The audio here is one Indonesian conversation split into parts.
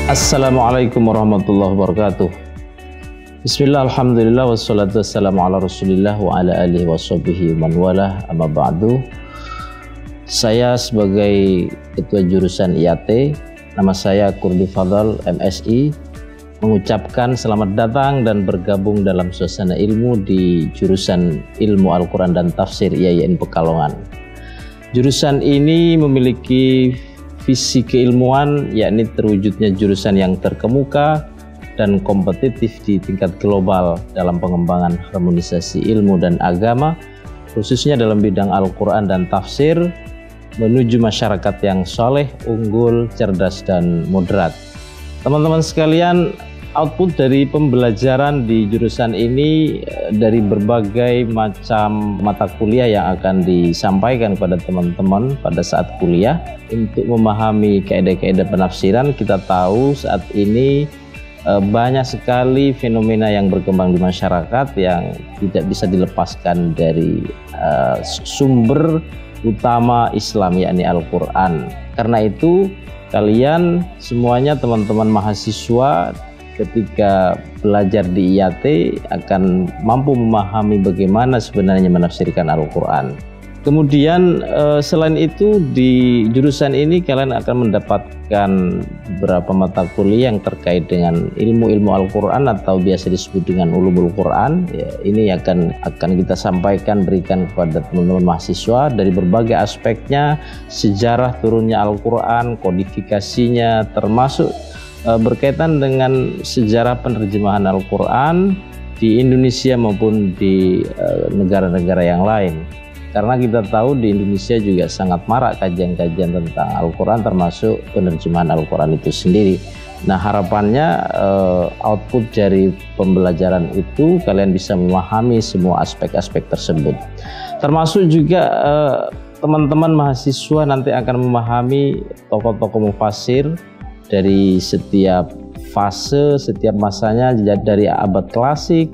Assalamualaikum warahmatullahi wabarakatuh. Bismillah, alhamdulillah, wassalatu wassalamu ala rasulillah wa ala alihi wa sahbihi man walah, amma ba'du. Saya sebagai ketua jurusan IAT, nama saya Kurdi Fadal, MSI, mengucapkan selamat datang dan bergabung dalam suasana ilmu di jurusan Ilmu Al-Quran dan Tafsir IAIN Pekalongan. Jurusan ini memiliki visi keilmuan, yakni terwujudnya jurusan yang terkemuka dan kompetitif di tingkat global dalam pengembangan harmonisasi ilmu dan agama, khususnya dalam bidang Al-Quran dan tafsir, menuju masyarakat yang soleh, unggul, cerdas, dan moderat. Teman-teman sekalian, output dari pembelajaran di jurusan ini dari berbagai macam mata kuliah yang akan disampaikan kepada teman-teman pada saat kuliah. Untuk memahami kaidah-kaidah penafsiran, kita tahu saat ini banyak sekali fenomena yang berkembang di masyarakat yang tidak bisa dilepaskan dari sumber utama Islam, yakni Al-Quran. Karena itu kalian semuanya, teman-teman mahasiswa, ketika belajar di IAT akan mampu memahami bagaimana sebenarnya menafsirkan Al-Quran. Kemudian selain itu di jurusan ini kalian akan mendapatkan beberapa mata kuliah yang terkait dengan ilmu-ilmu Al-Quran atau biasa disebut dengan ulumul Quran. Ya, ini akan kita sampaikan, berikan kepada teman-teman mahasiswa dari berbagai aspeknya, sejarah turunnya Al-Quran, kodifikasinya, termasuk berkaitan dengan sejarah penerjemahan Al-Quran di Indonesia maupun di negara-negara yang lain. Karena kita tahu di Indonesia juga sangat marak kajian-kajian tentang Al-Quran, termasuk penerjemahan Al-Quran itu sendiri. Nah, harapannya output dari pembelajaran itu kalian bisa memahami semua aspek-aspek tersebut. Termasuk juga teman-teman mahasiswa nanti akan memahami tokoh-tokoh mufasir dari setiap fase, setiap masanya, dari abad klasik,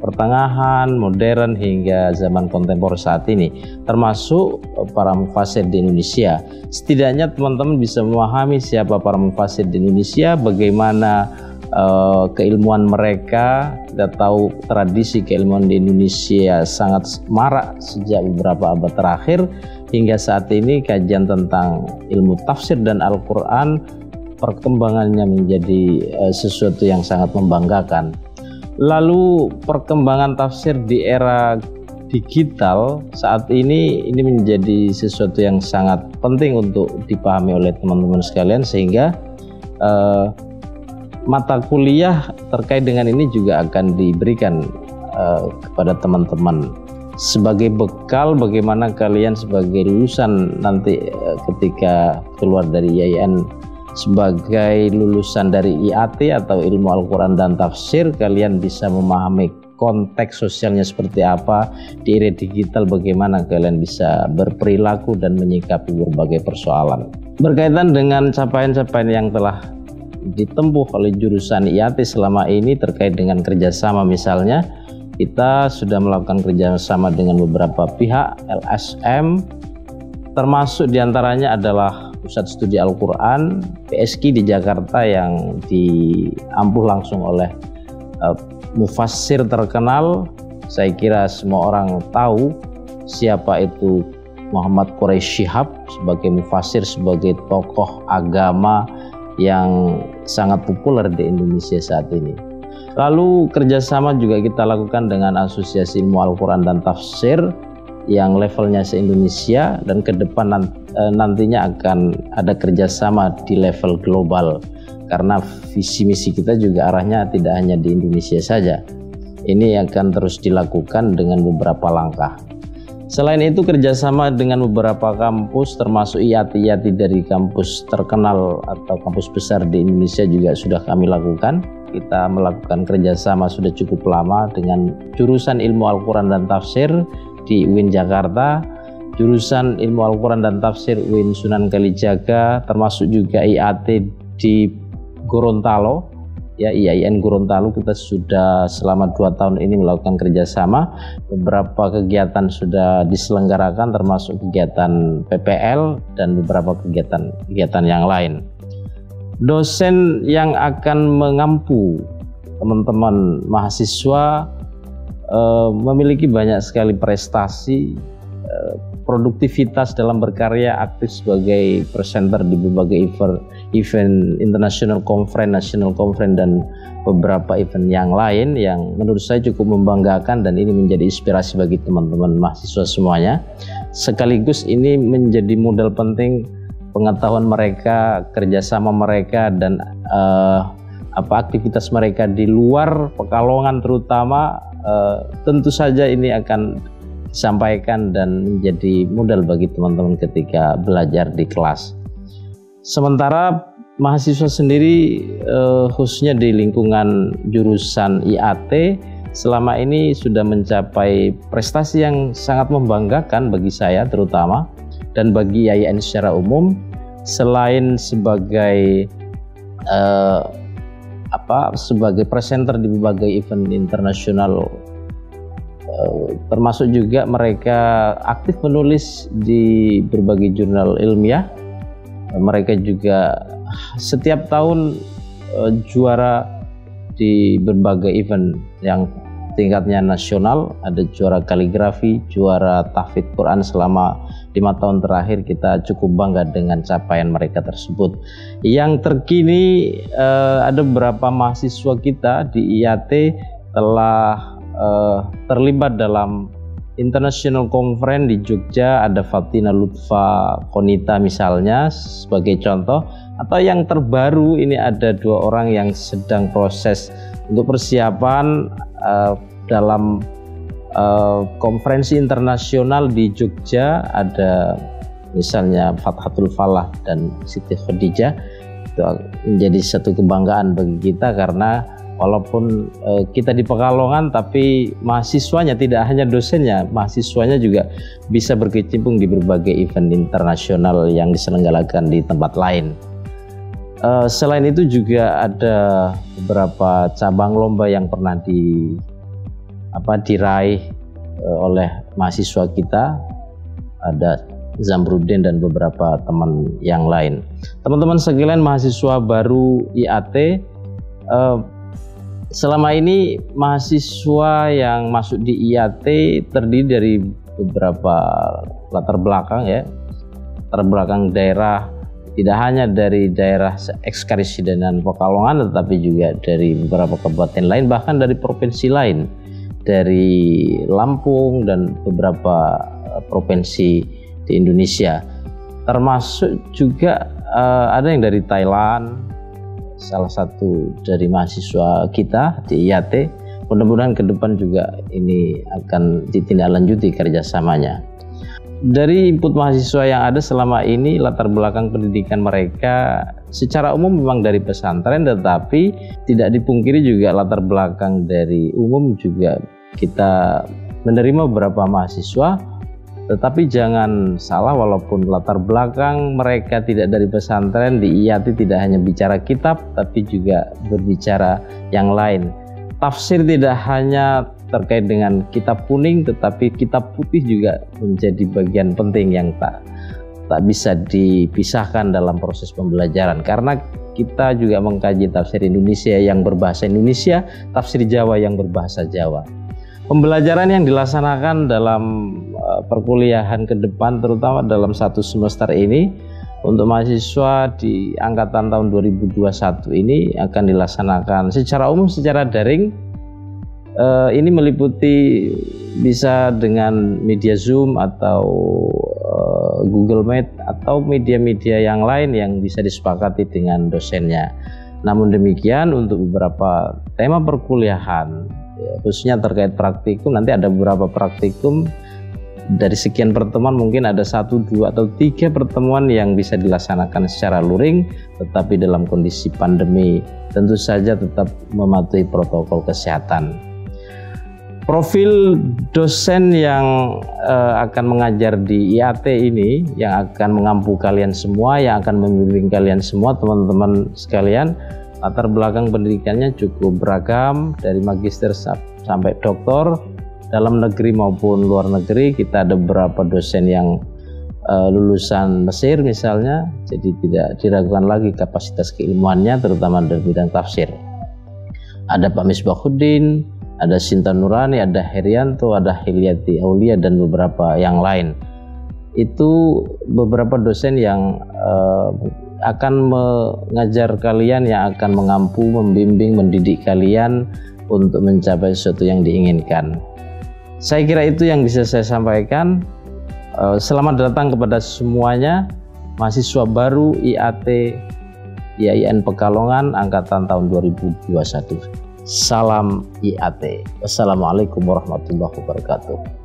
pertengahan, modern, hingga zaman kontemporer saat ini, termasuk para mufasir di Indonesia. Setidaknya teman-teman bisa memahami siapa para mufasir di Indonesia, bagaimana keilmuan mereka. Kita tahu tradisi keilmuan di Indonesia sangat marak sejak beberapa abad terakhir, hingga saat ini kajian tentang ilmu tafsir dan Al-Quran perkembangannya menjadi sesuatu yang sangat membanggakan. Lalu perkembangan tafsir di era digital saat ini menjadi sesuatu yang sangat penting untuk dipahami oleh teman-teman sekalian, sehingga mata kuliah terkait dengan ini juga akan diberikan kepada teman-teman sebagai bekal bagaimana kalian sebagai lulusan nanti ketika keluar dari IAIN, sebagai lulusan dari IAT atau ilmu Al-Quran dan tafsir, kalian bisa memahami konteks sosialnya seperti apa di era digital, bagaimana kalian bisa berperilaku dan menyikapi berbagai persoalan. Berkaitan dengan capaian-capaian yang telah ditempuh oleh jurusan IAT selama ini terkait dengan kerjasama, misalnya kita sudah melakukan kerjasama dengan beberapa pihak LSM, termasuk diantaranya adalah Pusat Studi Al-Quran PSQ di Jakarta yang diampuh langsung oleh mufassir terkenal. Saya kira semua orang tahu siapa itu Muhammad Quraisy Shihab, sebagai mufassir, sebagai tokoh agama yang sangat populer di Indonesia saat ini. Lalu kerjasama juga kita lakukan dengan Asosiasi Ilmu Al-Quran dan Tafsir yang levelnya se-Indonesia, dan ke depan nantinya akan ada kerjasama di level global, karena visi misi kita juga arahnya tidak hanya di Indonesia saja. Ini akan terus dilakukan dengan beberapa langkah. Selain itu, kerjasama dengan beberapa kampus termasuk IAT dari kampus terkenal atau kampus besar di Indonesia juga sudah kami lakukan. Kita melakukan kerjasama sudah cukup lama dengan jurusan Ilmu Al-Quran dan Tafsir di UIN Jakarta, jurusan Ilmu Al-Quran dan Tafsir UIN Sunan Kalijaga, termasuk juga IAT di Gorontalo, ya IAIN Gorontalo. Kita sudah selama 2 tahun ini melakukan kerjasama. Beberapa kegiatan sudah diselenggarakan, termasuk kegiatan PPL dan beberapa kegiatan yang lain. Dosen yang akan mengampu teman-teman mahasiswa memiliki banyak sekali prestasi, produktivitas dalam berkarya, aktif sebagai presenter di berbagai event international conference, national conference, dan beberapa event yang lain yang menurut saya cukup membanggakan, dan ini menjadi inspirasi bagi teman-teman mahasiswa semuanya. Sekaligus ini menjadi modal penting pengetahuan mereka, kerjasama mereka, dan aktivitas mereka di luar Pekalongan terutama, tentu saja ini akan disampaikan dan menjadi modal bagi teman-teman ketika belajar di kelas. Sementara mahasiswa sendiri khususnya di lingkungan jurusan IAT selama ini sudah mencapai prestasi yang sangat membanggakan bagi saya terutama, dan bagi IAIN secara umum. Selain sebagai sebagai presenter di berbagai event internasional, termasuk juga mereka aktif menulis di berbagai jurnal ilmiah. Mereka juga setiap tahun juara di berbagai event yang tingkatnya nasional. Ada juara kaligrafi, juara tahfidz Quran. Selama 5 tahun terakhir kita cukup bangga dengan capaian mereka tersebut. Yang terkini ada beberapa mahasiswa kita di IAT telah terlibat dalam International Conference di Jogja. Ada Fatina Lutfa Konita misalnya sebagai contoh, atau yang terbaru ini ada 2 orang yang sedang proses untuk persiapan dalam konferensi internasional di Jogja. Ada misalnya Fathatul Falah dan Siti Khadijah. Itu menjadi satu kebanggaan bagi kita, karena walaupun kita di Pekalongan, tapi mahasiswanya tidak hanya dosennya, mahasiswanya juga bisa berkecimpung di berbagai event internasional yang diselenggarakan di tempat lain. Selain itu juga ada beberapa cabang lomba yang pernah diraih oleh mahasiswa kita. Ada Zamrudin dan beberapa teman yang lain. Teman-teman sekalian mahasiswa baru IAT, selama ini mahasiswa yang masuk di IAT terdiri dari beberapa latar belakang ya, latar belakang daerah, tidak hanya dari daerah ekskarisidenan Pekalongan, tetapi juga dari beberapa kabupaten lain, bahkan dari provinsi lain, dari Lampung dan beberapa provinsi di Indonesia. Termasuk juga ada yang dari Thailand, salah satu dari mahasiswa kita di IAT. Mudah-mudahan ke depan juga ini akan ditindaklanjuti kerjasamanya. Dari input mahasiswa yang ada selama ini, latar belakang pendidikan mereka secara umum memang dari pesantren, tetapi tidak dipungkiri juga latar belakang dari umum juga kita menerima beberapa mahasiswa. Tetapi jangan salah, walaupun latar belakang mereka tidak dari pesantren, di IAT tidak hanya bicara kitab, tapi juga berbicara yang lain. Tafsir tidak hanya terkait dengan kitab kuning, tetapi kitab putih juga menjadi bagian penting yang tak bisa dipisahkan dalam proses pembelajaran. Karena kita juga mengkaji tafsir Indonesia yang berbahasa Indonesia, tafsir Jawa yang berbahasa Jawa. Pembelajaran yang dilaksanakan dalam perkuliahan ke depan, terutama dalam 1 semester ini, untuk mahasiswa di angkatan tahun 2021 ini akan dilaksanakan secara umum secara daring. Ini meliputi bisa dengan media Zoom atau Google Meet atau media-media yang lain yang bisa disepakati dengan dosennya. Namun demikian, untuk beberapa tema perkuliahan, khususnya terkait praktikum, nanti ada beberapa praktikum. Dari sekian pertemuan mungkin ada 1, 2, atau 3 pertemuan yang bisa dilaksanakan secara luring, tetapi dalam kondisi pandemi tentu saja tetap mematuhi protokol kesehatan. Profil dosen yang akan mengajar di IAT ini, yang akan mengampu kalian semua, yang akan membimbing kalian semua, teman-teman sekalian, latar belakang pendidikannya cukup beragam, dari magister sampai doktor, dalam negeri maupun luar negeri. Kita ada beberapa dosen yang lulusan Mesir misalnya, jadi tidak diragukan lagi kapasitas keilmuannya terutama dari bidang tafsir. Ada Pak Misbahuddin, ada Sinta Nurani, ada Herianto, ada Hilyati Aulia dan beberapa yang lain. Itu beberapa dosen yang akan mengajar kalian, yang akan mengampu, membimbing, mendidik kalian untuk mencapai sesuatu yang diinginkan. Saya kira itu yang bisa saya sampaikan. Selamat datang kepada semuanya mahasiswa baru IAT IAIN Pekalongan angkatan tahun 2021. Salam IAT. Wassalamualaikum warahmatullahi wabarakatuh.